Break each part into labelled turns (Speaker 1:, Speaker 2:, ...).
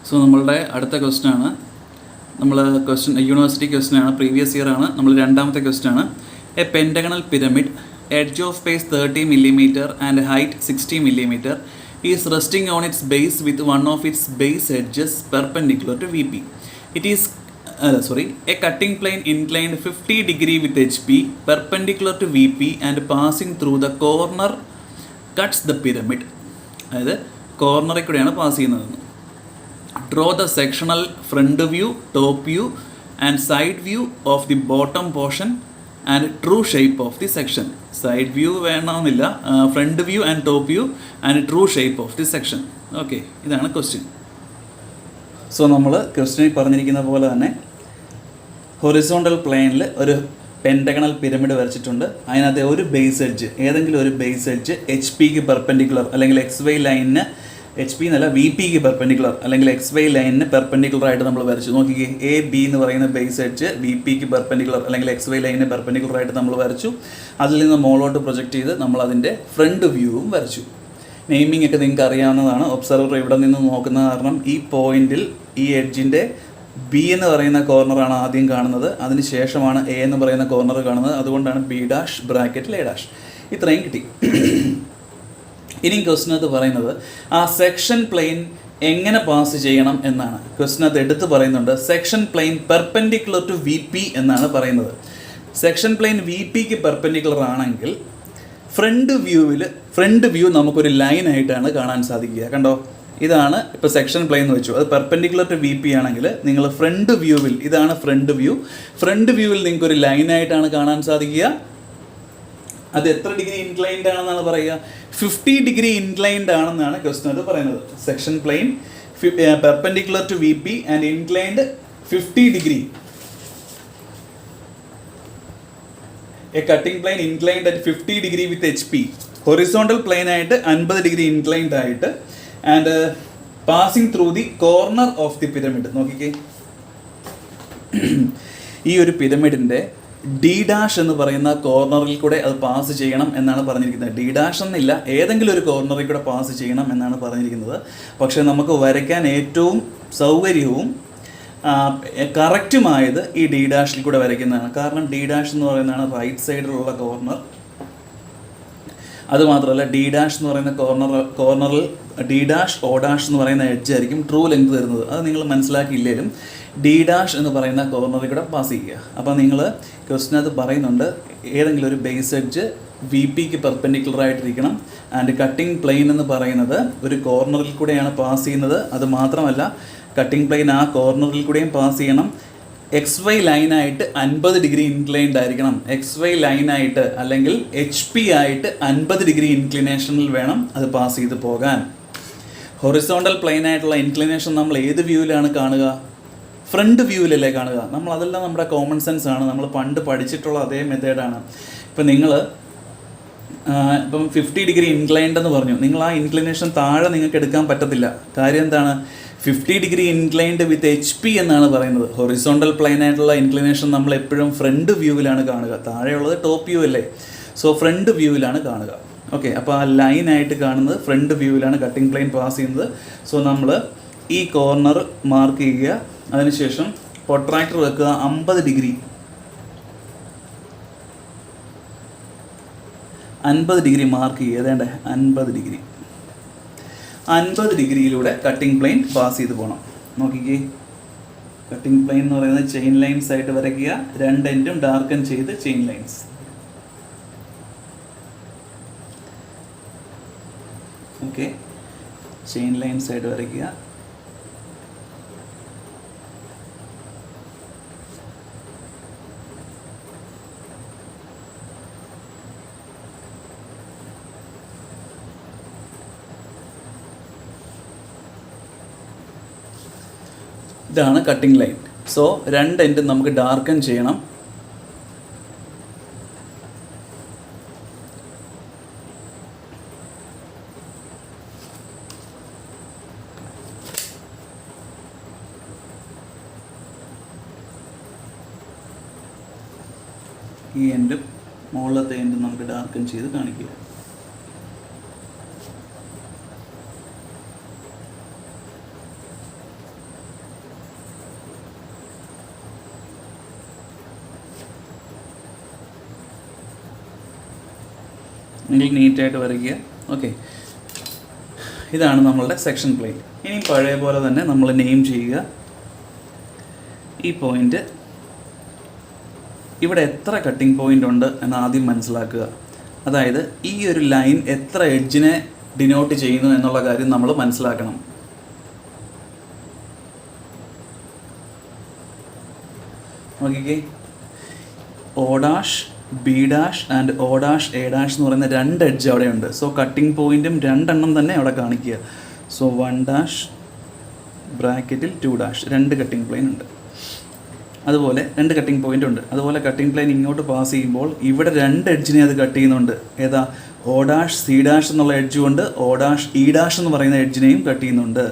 Speaker 1: So നമ്മളുടെ അടുത്ത question ആണ്. നമ്മൾ ക്വസ്റ്റ്യൻ യൂണിവേഴ്സിറ്റി ക്വസ്റ്റ്യൻ ആണ്, പ്രീവിയസ് ഇയർ ആണ്. നമ്മൾ രണ്ടാമത്തെ ക്വസ്റ്റ്യൻ ആണ്. A pentagonal pyramid, edge of base 30 millimeter and height 60 millimeter is resting on its base with one of its base edges perpendicular to VP. It is a cutting plane inclined 50 degree with HP perpendicular to VP and passing through the corner cuts the pyramid. അതായത് കോർണറിൽ കൂടെയാണ് pass ചെയ്യുന്നത്. Draw the sectional front view, top view and side view of the bottom portion and true shape of the section. Side view വേണമെന്നില്ല, front view and top view and true shape of the section. Okay, ഇതാണ് question. So നമ്മൾ ക്വസ്റ്റ്യനിൽ പറഞ്ഞിരിക്കുന്ന പോലെ തന്നെ horizontal പ്ലെയിനിൽ ഒരു pentagonal pyramid വരച്ചിട്ടുണ്ട്. അതിനകത്ത് ഒരു ബേസ് എഡ്ജ്, ഏതെങ്കിലും ഒരു ബേസ് എഡ്ജ് എച്ച് പിക്ക് പെർപെൻഡിക്കുലർ അല്ലെങ്കിൽ എക്സ് വൈ ലൈനിന്, എച്ച് പി എന്നല്ല വി പിക്ക് പെർപെൻഡിക്കുലർ അല്ലെങ്കിൽ എക്സ് വൈ ലൈനിന് പെർപെൻഡിക്കുലർ ആയിട്ട് നമ്മൾ വരച്ചു. നോക്കിക്കേ, എ ബി എന്ന് പറയുന്ന base edge we pick perpendicular അല്ലെങ്കിൽ എക്സ് വൈ ലൈനിന് പെർപെൻഡിക്കുലർ ആയിട്ട് നമ്മൾ വരച്ചു. അതിൽ നിന്ന് മോളോട്ട് പ്രൊജക്റ്റ് ചെയ്ത് നമ്മൾ അതിൻ്റെ ഫ്രണ്ട് വ്യൂവും വരച്ചു. നെയിമിംഗ് ഒക്കെ നിങ്ങൾക്ക് അറിയാവുന്നതാണ്. ഒബ്സർവർ ഇവിടെ നിന്ന് നോക്കുന്ന കാരണം ഈ പോയിന്റിൽ ഈ എഡ്ജിൻ്റെ ബി എന്ന് പറയുന്ന കോർണറാണ് ആദ്യം കാണുന്നത്, അതിന് ശേഷമാണ് എ എന്ന് പറയുന്ന കോർണർ കാണുന്നത്. അതുകൊണ്ടാണ് ബി ഡാഷ് ബ്രാക്കറ്റിൽ എ ഡാഷ്. ഇത്രയും കിട്ടി. ഇനി ക്വസ്റ്റിനകത്ത് പറയുന്നത് ആ സെക്ഷൻ പ്ലെയിൻ എങ്ങനെ പാസ് ചെയ്യണം എന്നാണ്. ക്വസ്റ്റിനകത്ത് എടുത്ത് പറയുന്നുണ്ട് section plane perpendicular to V P എന്നാണ് പറയുന്നത്. സെക്ഷൻ പ്ലെയിൻ വി പിക്ക് പെർപെൻഡിക്കുലർ ആണെങ്കിൽ ഫ്രണ്ട് വ്യൂ നമുക്കൊരു ലൈനായിട്ടാണ് കാണാൻ സാധിക്കുക. കണ്ടോ, ഇതാണ് ഇപ്പോൾ സെക്ഷൻ പ്ലെയിൻ എന്ന് വെച്ചു. അത് പെർപെൻഡിക്കുലർ ടു വി പി ആണെങ്കിൽ നിങ്ങൾ ഫ്രണ്ട് വ്യൂവിൽ, ഇതാണ് ഫ്രണ്ട് വ്യൂവിൽ നിങ്ങൾക്ക് ഒരു ലൈനായിട്ടാണ് കാണാൻ സാധിക്കുക. അത് എത്ര ഡിഗ്രി ഇൻക്ലൈൻഡ് ആണെന്നാണ് പറയുക? 50 ഡിഗ്രി ഇൻക്ലൈൻഡ് ആണെന്നാണ് ക്വസ്റ്റ്യൻ പറയുന്നത്. Section plane perpendicular to V P and inclined 50 degree. A cutting plane inclined at 50 degree with H P. Horizontal plane ആയിട്ട് 50 ഡിഗ്രി ഇൻക്ലൈൻഡ് ആയിട്ട് and passing through the corner of the pyramid. നോക്കിക്കേ, ഈ ഒരു പിരമിഡിൻ്റെ D dash എന്ന് പറയുന്ന കോർണറിൽ കൂടെ അത് പാസ് ചെയ്യണം എന്നാണ് പറഞ്ഞിരിക്കുന്നത്. ഡി ഡാഷ് എന്നില്ല, ഏതെങ്കിലും ഒരു കോർണറിൽ കൂടെ പാസ് ചെയ്യണം എന്നാണ് പറഞ്ഞിരിക്കുന്നത്. പക്ഷേ നമുക്ക് വരയ്ക്കാൻ ഏറ്റവും സൗകര്യവും കറക്റ്റുമായത് ഈ ഡി ഡാഷിൽ കൂടെ വരയ്ക്കുന്നതാണ്. കാരണം ഡി ഡാഷ് എന്ന് പറയുന്നതാണ് റൈറ്റ് സൈഡിലുള്ള കോർണർ. അതുമാത്രമല്ല, ഡി ഡാഷ് എന്ന് പറയുന്ന കോർണറിൽ ഡി ഡാഷ് ഒ ഡാഷ് എന്ന് പറയുന്ന എഡ്ജ് ആയിരിക്കും ട്രൂ ലെങ്ത് തരുന്നത്. അത് നിങ്ങൾ മനസ്സിലാക്കിയില്ലേലും ഡി ഡാഷ് എന്ന് പറയുന്ന കോർണറിൽ കൂടെ പാസ് ചെയ്യുക. അപ്പോൾ നിങ്ങൾ ക്വസ്റ്റിനകത്ത് പറയുന്നുണ്ട് ഏതെങ്കിലും ഒരു base edge we pick perpendicular ആയിട്ടിരിക്കണം. ആൻഡ് കട്ടിംഗ് പ്ലെയിൻ എന്ന് പറയുന്നത് ഒരു കോർണറിൽ കൂടെയാണ് പാസ് ചെയ്യുന്നത്. അത് മാത്രമല്ല, കട്ടിംഗ് പ്ലെയിൻ ആ കോർണറിൽ കൂടെയും പാസ് ചെയ്യണം. എക്സ് വൈ ലൈനായിട്ട് 50 ഡിഗ്രി ഇൻക്ലൈൻഡ് ആയിരിക്കണം. എക്സ് വൈ ലൈനായിട്ട് അല്ലെങ്കിൽ എച്ച് പി ആയിട്ട് 50 ഡിഗ്രി ഇൻക്ലിനേഷനിൽ വേണം അത് പാസ് ചെയ്ത് പോകാൻ. ഹൊറിസോണ്ടൽ പ്ലെയിൻ ആയിട്ടുള്ള ഇൻക്ലിനേഷൻ നമ്മൾ ഏത് വ്യൂവിലാണ് കാണുക? ഫ്രണ്ട് വ്യൂവിലല്ലേ കാണുക. നമ്മൾ അതെല്ലാം നമ്മുടെ കോമൺ സെൻസ് ആണ്, നമ്മൾ പണ്ട് പഠിച്ചിട്ടുള്ള അതേ മെത്തേഡാണ്. ഇപ്പം നിങ്ങൾ ഇപ്പം 50 ഡിഗ്രി ഇൻക്ലൈൻഡ് എന്ന് പറഞ്ഞു, നിങ്ങൾ ആ ഇൻക്ലിനേഷൻ താഴെ നിങ്ങൾക്ക് എടുക്കാൻ പറ്റത്തില്ല. കാര്യം എന്താണ്? 50 ഡിഗ്രി ഇൻക്ലൈൻഡ് വിത്ത് എച്ച് പി എന്നാണ് പറയുന്നത്. ഹൊറിസോണ്ടൽ പ്ലെയിൻ ആയിട്ടുള്ള ഇൻക്ലിനേഷൻ നമ്മൾ എപ്പോഴും ഫ്രണ്ട് വ്യൂവിലാണ് കാണുക. താഴെയുള്ളത് ടോപ്പ് വ്യൂ അല്ലേ. സോ ഫ്രണ്ട് വ്യൂവിലാണ് കാണുക. ഓക്കെ, അപ്പോൾ ആ ലൈനായിട്ട് കാണുന്നത് ഫ്രണ്ട് വ്യൂവിലാണ് കട്ടിംഗ് പ്ലെയിൻ പാസ് ചെയ്യുന്നത്. സോ നമ്മൾ ഈ കോർണർ മാർക്ക് ചെയ്യുക. അതിനുശേഷം പ്രൊട്രാക്ടർ വെക്കുക 50 ഡിഗ്രി. 50 ഡിഗ്രി മാർക്ക് ചെയ്യുക. ഏതാണ്ട് 50 ഡിഗ്രിയിലൂടെ കട്ടിംഗ് പ്ലെയിൻ പാസ് ചെയ്ത് പോകണം. നോക്കിക്കേ, കട്ടിംഗ് പ്ലെയിൻ എന്ന് പറയുന്നത് ചെയിൻ ലൈൻസ് ആയിട്ട് വരയ്ക്കുക. രണ്ട് എൻഡും ഡാർക്കൻ ചെയ്ത് chain lines. Okay, chain lines ആയിട്ട് വരയ്ക്കുക. ഇതാണ് കട്ടിംഗ് ലൈൻ. സോ രണ്ട് എൻഡും നമുക്ക് ഡാർക്കൻ ചെയ്യണം. ഈ എൻഡും മുകളിലത്തെ എൻഡും നമുക്ക് ഡാർക്കൻ ചെയ്ത് കാണിക്കുക. നിങ്ങൾ നീറ്റായിട്ട് വരയ്ക്കുക. ഓക്കെ, ഇതാണ് നമ്മളുടെ സെക്ഷൻ പ്ലെയിൻ. ഇനി പഴയ പോലെ തന്നെ നമ്മൾ നെയിം ചെയ്യുക. ഈ പോയിൻ്റ് ഇവിടെ എത്ര കട്ടിംഗ് പോയിൻ്റ് ഉണ്ട് എന്ന് ആദ്യം മനസ്സിലാക്കുക. അതായത് ഈ ഒരു ലൈൻ എത്ര എഡ്ജിനെ ഡിനോട്ട് ചെയ്യുന്നു എന്നുള്ള കാര്യം നമ്മൾ മനസ്സിലാക്കണം. നോക്കിക്കേ, O dash B dash and O dash A dash എന്ന് പറയുന്ന 2 എഡ്ജ് അവിടെയുണ്ട്. സോ കട്ടിംഗ് പോയിൻറ്റും 2 തന്നെ അവിടെ കാണിക്കുക. സോ 1 ഡാഷ് ബ്രാക്കറ്റിൽ 2 ഡാഷ് 2 കട്ടിംഗ് പ്ലെയിൻ ഉണ്ട്. അതുപോലെ 2 കട്ടിംഗ് പോയിൻ്റ് ഉണ്ട്. അതുപോലെ കട്ടിംഗ് പ്ലെയിൻ ഇങ്ങോട്ട് പാസ് ചെയ്യുമ്പോൾ ഇവിടെ 2 എഡ്ജിനെ അത് കട്ട് ചെയ്യുന്നുണ്ട്. ഏതാ? O ഡാഷ് സി ഡാഷ് എന്നുള്ള എഡ്ജും ഉണ്ട്, O ഡാഷ് ഇ ഡാഷ് എന്ന് പറയുന്ന എഡ്ജിനെയും കട്ട് ചെയ്യുന്നുണ്ട്.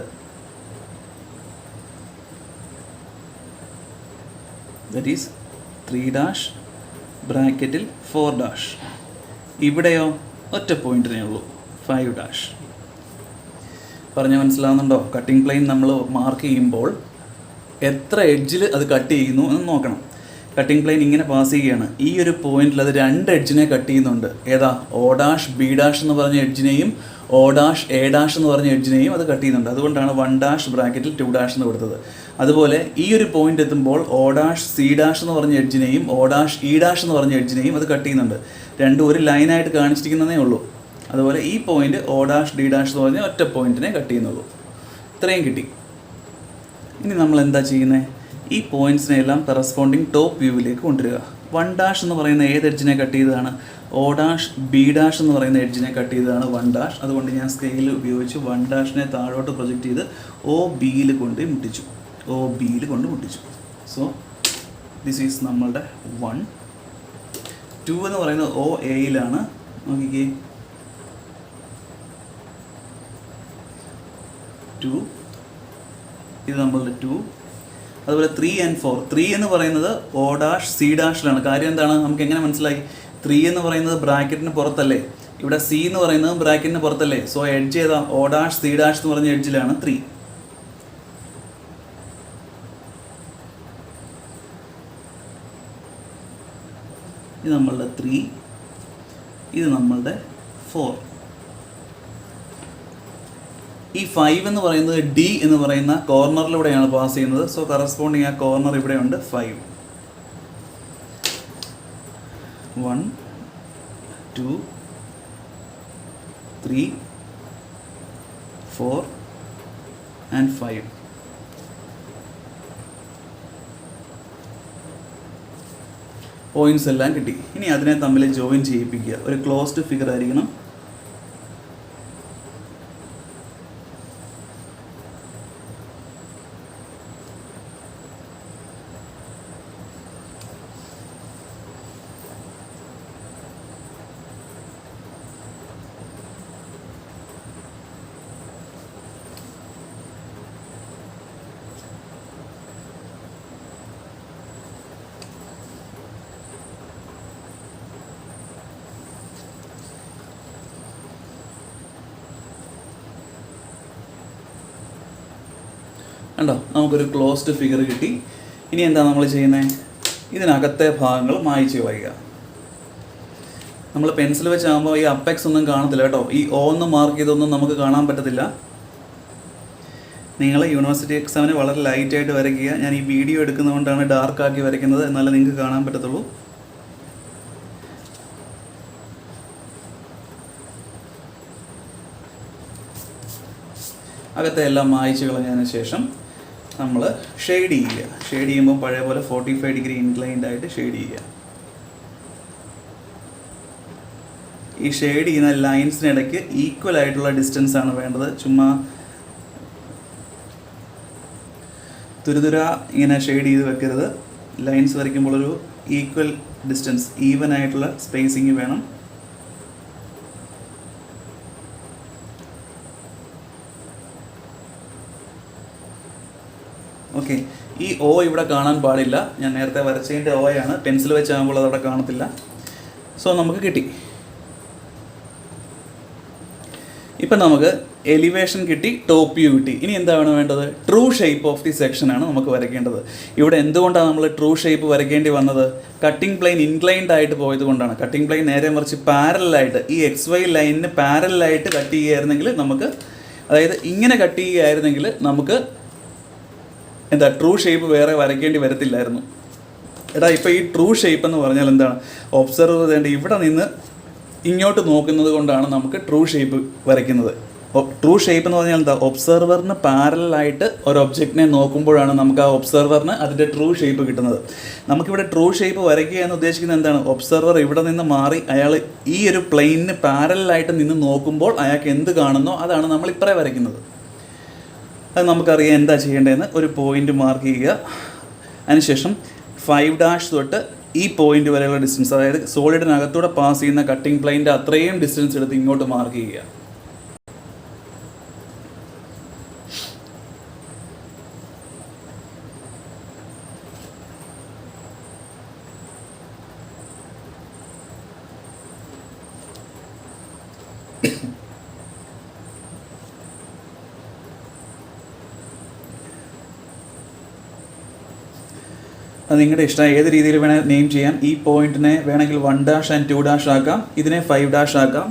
Speaker 1: ദറ്റ് ഈസ് 3 ഡാഷ് ബ്രാക്കറ്റിൽ 4 ഡാഷ്. ഇവിടെയോ ഒറ്റ പോയിന്റിനേ ഉള്ളൂ, 5 ഡാഷ്. പറഞ്ഞ് മനസ്സിലാവുന്നുണ്ടോ? കട്ടിംഗ് പ്ലെയിൻ നമ്മൾ മാർക്ക് ചെയ്യുമ്പോൾ എത്ര എഡ്ജിൽ അത് കട്ട് ചെയ്യുന്നു എന്ന് നോക്കണം. കട്ടിംഗ് പ്ലെയിൻ ഇങ്ങനെ പാസ് ചെയ്യുകയാണ്. ഈ ഒരു പോയിന്റിൽ അത് 2 എഡ്ജിനെ കട്ട് ചെയ്യുന്നുണ്ട്. ഏതാ? O ഡാഷ് ബി ഡാഷ് എന്ന് പറഞ്ഞ എഡ്ജിനെയും O ഡാഷ് എ ഡാഷ് എന്ന് പറഞ്ഞ എഡ്ജിനെയും അത് കട്ട് ചെയ്യുന്നുണ്ട്. അതുകൊണ്ടാണ് 1 ഡാഷ് ബ്രാക്കറ്റിൽ 2 ഡാഷ് എന്ന് കൊടുത്തത്. അതുപോലെ ഈ ഒരു പോയിന്റ് എത്തുമ്പോൾ O ഡാഷ് സി ഡാഷ് എന്ന് പറഞ്ഞ എഡ്ജിനെയും O ഡാഷ് ഇ ഡാഷ് എന്ന് പറഞ്ഞ എഡ്ജിനെയും അത് കട്ട് ചെയ്യുന്നുണ്ട്. രണ്ടും ഒരു ലൈനായിട്ട് കാണിച്ചിരിക്കുന്നതേ ഉള്ളൂ. അതുപോലെ ഈ point O dash D dash എന്ന് പറഞ്ഞ ഒറ്റ പോയിന്റിനെ കട്ട് ചെയ്യുന്നുള്ളൂ. ഇത്രയും കിട്ടി. ഇനി നമ്മൾ എന്താ ചെയ്യുന്നത്? ഈ പോയിന്റ്സിനെ എല്ലാം കറസ്പോണ്ടിങ് ടോപ്പ് വ്യൂവിലേക്ക് കൊണ്ടുവരിക. 1 ഡാഷ് എന്ന് പറയുന്ന ഏത് എഡ്ജിനെ കട്ട് ചെയ്തതാണ്? O ഡാഷ് ബി ഡാഷ് എന്ന് പറയുന്ന എഡ്ജിനെ കട്ട് ചെയ്തതാണ് 1 ഡാഷ്. അതുകൊണ്ട് ഞാൻ സ്കെയിൽ ഉപയോഗിച്ച് 1 ഡാഷിനെ താഴോട്ട് പ്രൊജക്റ്റ് ചെയ്ത് O ബിയിൽ കൊണ്ട് മുട്ടിച്ചു. O ബിയിൽ കൊണ്ട് മുട്ടിച്ചു. സോ ദിസ് ഈസ് നമ്മളുടെ 1. 2 എന്ന് പറയുന്നത് O എയിലാണ്. നോക്കിക്കേ, 2, ഇത് നമ്മളുടെ 2. അതുപോലെ 3 and 4. 3 എന്ന് പറയുന്നത് O ഡാഷ് സി ഡാഷിലാണ്. കാര്യം എന്താണ്? നമുക്ക് എങ്ങനെ മനസ്സിലായി? 3 എന്ന് പറയുന്നത് ബ്രാക്കറ്റിന് പുറത്തല്ലേ, ഇവിടെ സി എന്ന് പറയുന്നത് ബ്രാക്കറ്റിന് പുറത്തല്ലേ. സോ എഡ്ജ് ഏതാ? O ഡാഷ് സി ഡാഷ് എന്ന് പറഞ്ഞ എഡ്ജിലാണ് 3. ഇത് നമ്മളുടെ 3, ഇത് നമ്മളുടെ 4. ഈ 5 എന്ന് പറയുന്നത് ഡി എന്ന് പറയുന്ന കോർണറിലൂടെയാണ് പാസ് ചെയ്യുന്നത്. സോ കറസ്പോണ്ടിങ് ആ കോർണർ ഇവിടെയുണ്ട് 5. 1, 2, 3, 4 and 5. പോയിന്റ്സ് എല്ലാം കിട്ടി. ഇനി അതിനെ തമ്മിൽ ജോയിൻ ചെയ്യിപ്പിക്കുക. ഒരു ക്ലോസ്ഡ് ഫിഗർ ആയിരിക്കണം. കണ്ടോ, നമുക്കൊരു ക്ലോസ്ഡ് ഫിഗർ കിട്ടി. ഇനി എന്താ നമ്മൾ ചെയ്യുന്നത്? ഇതിനകത്തെ ഭാഗങ്ങൾ മായ്ച്ച് കളയുക. നമ്മൾ പെൻസിൽ വെച്ചാകുമ്പോൾ ഈ അപ്പെക്സ് ഒന്നും കാണത്തില്ല കേട്ടോ. ഈ O എന്ന് മാർക്ക് ചെയ്തൊന്നും നമുക്ക് കാണാൻ പറ്റത്തില്ല. നിങ്ങൾ യൂണിവേഴ്സിറ്റി എക്സാമിന് വളരെ ലൈറ്റായിട്ട് വരയ്ക്കുക. ഞാൻ ഈ വീഡിയോ എടുക്കുന്നതുകൊണ്ടാണ് ഡാർക്കാക്കി വരയ്ക്കുന്നത്, എന്നാലേ നിങ്ങൾക്ക് കാണാൻ പറ്റത്തുള്ളൂ. അകത്തെ എല്ലാം മായ്ച്ച് കളഞ്ഞതിന് ശേഷം നമ്മൾ ഷെയ്ഡ് ചെയ്യുക. ഷെയ്ഡ് ചെയ്യുമ്പോൾ പഴയ പോലെ 45 ഡിഗ്രി ഇൻക്ലൈൻഡ് ആയിട്ട് ഷെയ്ഡ് ചെയ്യുക. ഈ ഷെയ്ഡ് ചെയ്യുന്ന ലൈൻസിനിടയ്ക്ക് ഈക്വൽ ആയിട്ടുള്ള ഡിസ്റ്റൻസ് ആണ് വേണ്ടത്. ചുമ്മാ തുരുതുര ഇങ്ങനെ ഷെയ്ഡ് ചെയ്ത് വെക്കരുത്. ലൈൻസ് വരയ്ക്കുമ്പോൾ ഒരു ഈക്വൽ ഡിസ്റ്റൻസ്, ഈവൻ ആയിട്ടുള്ള സ്പേസിങ് വേണം. ഓക്കെ, ഈ O ഇവിടെ കാണാൻ പാടില്ല. ഞാൻ നേരത്തെ വരച്ചതിൻ്റെ O ആണ്. പെൻസിൽ വെച്ചാകുമ്പോൾ അതവിടെ കാണത്തില്ല. സോ നമുക്ക് കിട്ടി. ഇപ്പം നമുക്ക് എലിവേഷൻ കിട്ടി, ടോപ്പ് വ്യൂ കിട്ടി. ഇനി എന്താണ് വേണ്ടത്? ട്രൂ ഷേപ്പ് ഓഫ് ദി സെക്ഷനാണ് നമുക്ക് വരയ്ക്കേണ്ടത്. ഇവിടെ എന്തുകൊണ്ടാണ് നമ്മൾ ട്രൂ ഷേപ്പ് വരയ്ക്കേണ്ടി വന്നത്? കട്ടിംഗ് പ്ലെയിൻ ഇൻക്ലൈൻഡ് ആയിട്ട് പോയത് കൊണ്ടാണ്. കട്ടിംഗ് പ്ലെയിൻ നേരെ മറിച്ച് പാരലായിട്ട് ഈ XY ലൈനിന് പാരലായിട്ട് കട്ട് ചെയ്യുകയായിരുന്നെങ്കിൽ നമുക്ക്, അതായത് ഇങ്ങനെ കട്ട് ചെയ്യുകയായിരുന്നെങ്കിൽ നമുക്ക് എന്താ ട്രൂ ഷേപ്പ് വേറെ വരയ്ക്കേണ്ടി വരത്തില്ലായിരുന്നു. എടാ ഇപ്പോൾ ഈ ട്രൂ ഷേപ്പ് എന്ന് പറഞ്ഞാൽ എന്താണ്? ഒബ്സർവ് ചെയ്യേണ്ട ഇവിടെ നിന്ന് ഇങ്ങോട്ട് നോക്കുന്നത് കൊണ്ടാണ് നമുക്ക് ട്രൂ ഷേപ്പ് വരയ്ക്കുന്നത്. ട്രൂ ഷേപ്പ് എന്ന് പറഞ്ഞാൽ എന്താ? ഒബ്സർവറിന് പാരലായിട്ട് ഒരു ഒബ്ജക്റ്റിനെ നോക്കുമ്പോഴാണ് നമുക്ക് ആ ഒബ്സർവറിന് അതിൻ്റെ ട്രൂ ഷേപ്പ് കിട്ടുന്നത്. നമുക്കിവിടെ ട്രൂ ഷേപ്പ് വരയ്ക്കുക എന്ന് ഉദ്ദേശിക്കുന്നത് എന്താണ്? ഒബ്സർവർ ഇവിടെ നിന്ന് മാറി അയാൾ ഈ ഒരു പ്ലെയിനിന് പാരലായിട്ട് നിന്ന് നോക്കുമ്പോൾ അയാൾക്ക് എന്ത് കാണുന്നോ അതാണ് നമ്മൾ ഇപ്പറേ വരയ്ക്കുന്നത്. അത് നമുക്കറിയാം എന്താ ചെയ്യേണ്ടതെന്ന്. ഒരു പോയിൻ്റ് മാർക്ക് ചെയ്യുക. അതിനുശേഷം 5' തൊട്ട് ഈ പോയിൻ്റ് വരെയുള്ള ഡിസ്റ്റൻസ്, അതായത് സോളിഡിനകത്തൂടെ പാസ് ചെയ്യുന്ന കട്ടിംഗ് പ്ലെയിൻ്റെ അത്രയും ഡിസ്റ്റൻസ് എടുത്ത് ഇങ്ങോട്ട് മാർക്ക് ചെയ്യുക. അത് നിങ്ങളുടെ ഇഷ്ടം, ഏത് രീതിയിൽ വേണമെങ്കിൽ നെയിം ചെയ്യാം. ഈ പോയിന്റിനെ വേണമെങ്കിൽ 1' and 2' ആക്കാം, ഇതിനെ 5' ആക്കാം,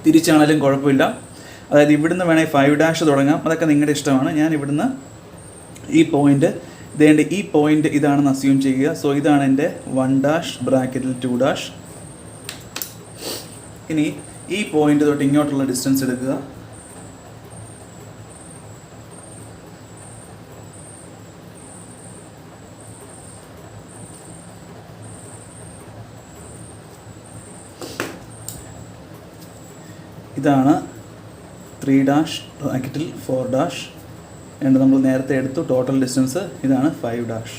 Speaker 1: തിരിച്ചാണെങ്കിലും കുഴപ്പമില്ല. അതായത് ഇവിടുന്ന് വേണമെങ്കിൽ 5' തുടങ്ങാം, അതൊക്കെ നിങ്ങളുടെ ഇഷ്ടമാണ്. ഞാൻ ഇവിടുന്ന് ഈ പോയിന്റ് ഇതേണ്ട ഈ പോയിന്റ് ഇതാണെന്ന് അസ്യൂം ചെയ്യുക. സോ ഇതാണ് എൻ്റെ 1' ബ്രാക്കറ്റിൽ 2'. ഇനി ഈ പോയിന്റ് തൊട്ട് ഇങ്ങോട്ടുള്ള ഡിസ്റ്റൻസ് എടുക്കുക. ഇതാണ് 3' ബ്രാക്കറ്റിൽ 4'. രണ്ട് നമ്മൾ നേരത്തെ എടുത്തു. ടോട്ടൽ ഡിസ്റ്റൻസ് ഇതാണ് 5'.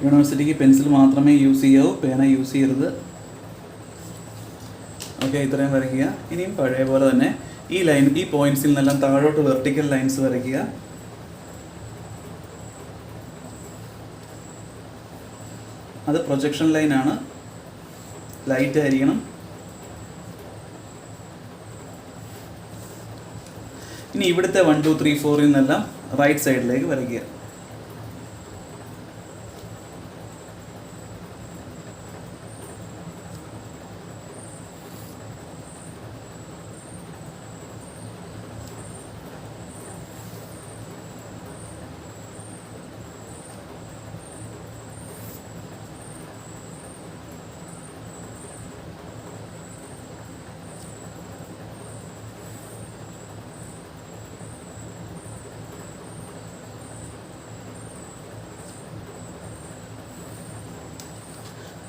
Speaker 1: യൂണിവേഴ്സിറ്റിക്ക് പെൻസിൽ മാത്രമേ യൂസ് ചെയ്യാവൂ, പേന യൂസ് ചെയ്യരുത്. ഓക്കെ, ഇത്രയും വരയ്ക്കുക. ഇനിയും പഴയ പോലെ തന്നെ ഈ ലൈൻ, ഈ പോയിന്റ്സിൽ നിന്നെല്ലാം താഴോട്ട് വെർട്ടിക്കൽ ലൈൻസ് വരയ്ക്കുക. അത് പ്രൊജക്ഷൻ ലൈനാണ്, ലൈറ്റ് ആയിരിക്കണം. ഇനി ഇവിടുത്തെ 1 2 3 4 നിന്നെല്ലാം റൈറ്റ് സൈഡിലേക്ക് വരയ്ക്കുക.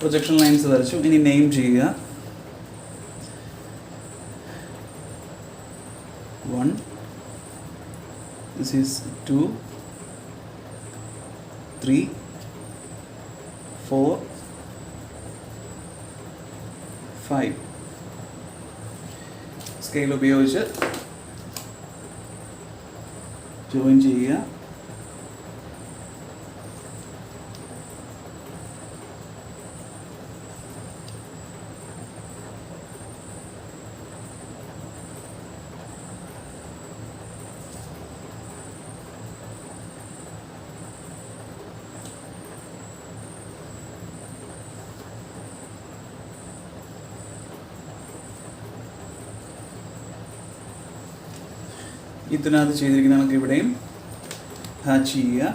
Speaker 1: പ്രൊജക്ഷൻ ലൈൻസ് വരച്ചു. ഇനി നെയിം ചെയ്യുക. 1, this is 2, 3, 4, 5. സ്കെയിൽ ഉപയോഗിച്ച് ജോയിൻ ചെയ്യുക. ഇതിനകത്ത് ചെയ്തിരിക്കുന്ന നമുക്ക് ഇവിടെയും ഹാച്ച് ചെയ്യുക.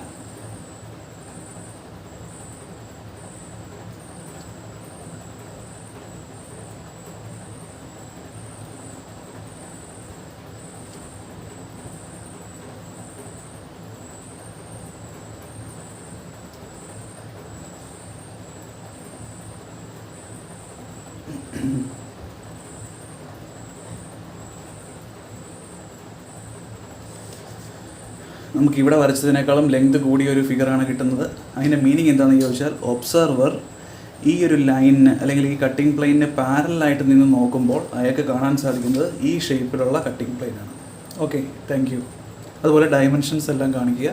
Speaker 1: നമുക്ക് ഇവിടെ വരച്ചതിനേക്കാളും ലെങ്ത് കൂടിയ ഒരു ഫിഗറാണ് കിട്ടുന്നത്. അതിൻ്റെ മീനിങ് എന്താണെന്ന് ചോദിച്ചാൽ, ഒബ്സർവർ ഈ ഒരു ലൈനിന് അല്ലെങ്കിൽ ഈ കട്ടിംഗ് പ്ലെയിനിന് പാരലായിട്ട് നിന്ന് നോക്കുമ്പോൾ അയാൾക്ക് കാണാൻ സാധിക്കുന്നത് ഈ ഷേപ്പിലുള്ള കട്ടിംഗ് പ്ലെയിനാണ്. Okay, thank you. അതുപോലെ ഡയമെൻഷൻസ് എല്ലാം കാണിക്കുക.